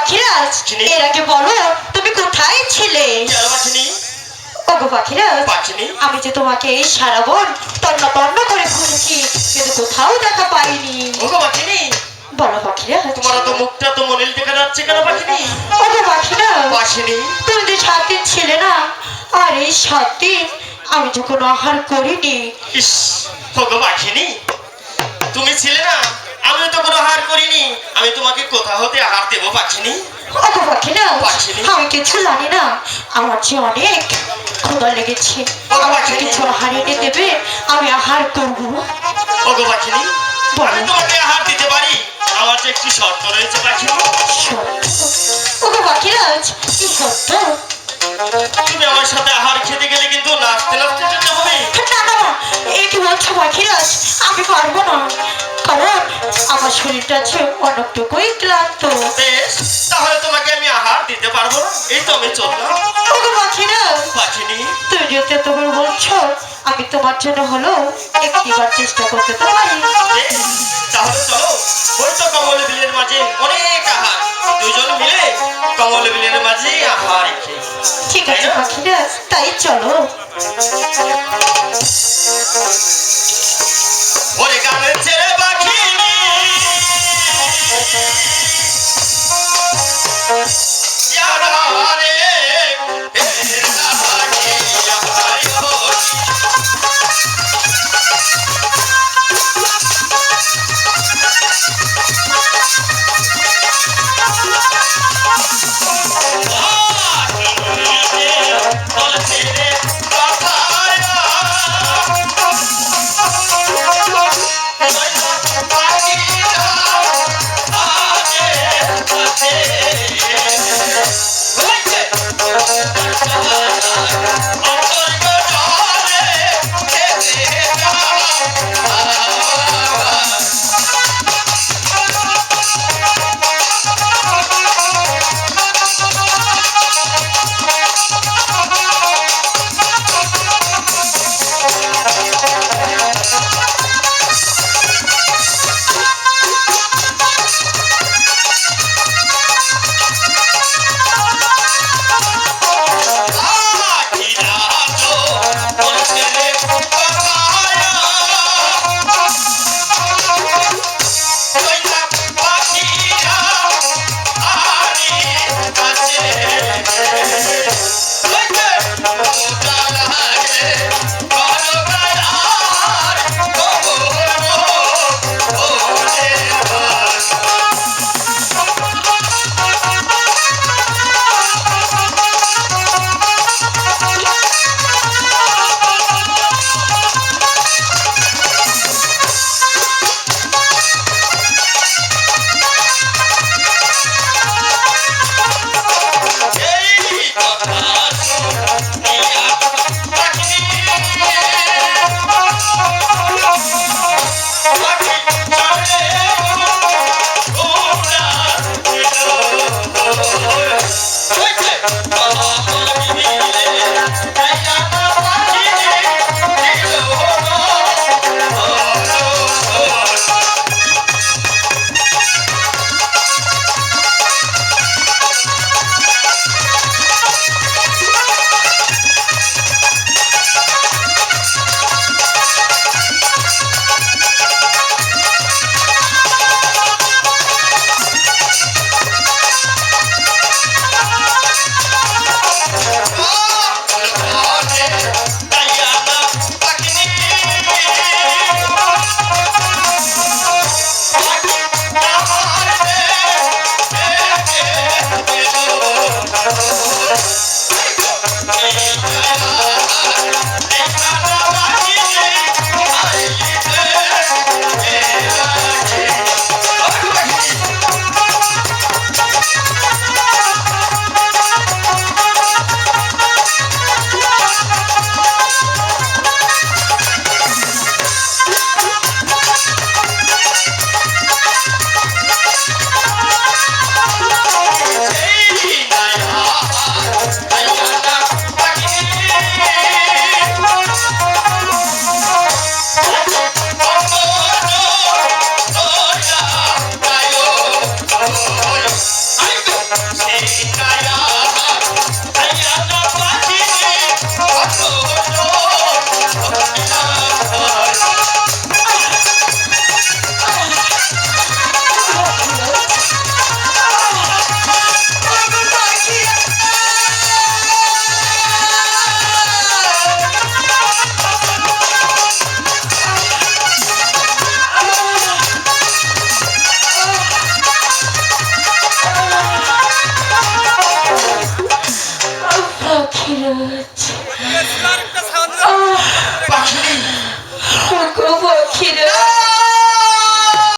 পাখিরাজ, এর আগে বলো তুমি কোথায় ছিলে? ওগো পাখিরাজ, আমি যে তোমাকে এই সারা বন তন্ন তন্ন করে খুঁজেছি, কিন্তু কোথাও দেখা পাইনি। ওগো পাখিনি, বলো পাখিরাজ, তোমার তো মুখটা তো মলিন দেখা যাচ্ছে কেন পাখিনি? ওগো পাখিরাজ, পাখিনি, তুমি যে 7 দিন ছিলে না, আর এই 7 দিন আমি তো কোনো আহার করিনি। ইস, ওগো পাখিনি, তুমি ছিলে না, আমি তো কোনো আহার করিনি, আমি তোমাকে কোথা হতে আহার দেবো পাখিনি? ওগো পাখিরাজ, আমি কিছু জানি না, আমার যে অনেক ক্ষুধা লেগেছে, আমাকে কিছু আহার এনে দেবে, আমি আহার করবো। ওগো পাখিনি, আমি তোমাকে আহার দিতে পারি, আমার যে একটি শর্ত রয়েছে পাখিনি। ওগো পাখিরাজ, কি শর্ত? তুমি আমার সাথে আহার খেতে গেলে কিন্তু নাচতে নাচতে যেতে হবে। না না, এ কি বলছো পাখিরাজ, আমি পারবো না, কারণ আমার শরীরটা আছে অনেকটুকুই ক্লান্ত। বেশ, তাহলে তোমাকে আমি আহার দিতে পারবো না, এই তো আমি চললাম। ওগো পাখিরাজ, পাখিনি, তুমি যদি এতবার বলছো, আমি তোমার জন্য হলো একটিবার চেষ্টা করতে তো পারি। তাহলে চলো, ওই তো কমল বিলের মাঝে অনেক আহার, দুজন মিলে কমল বিলের মাঝে আহার খেয়ে। ঠিক আছে পাখিরাজ, তাই চলো। ওরে গানের ছেড়ে পাখিনি,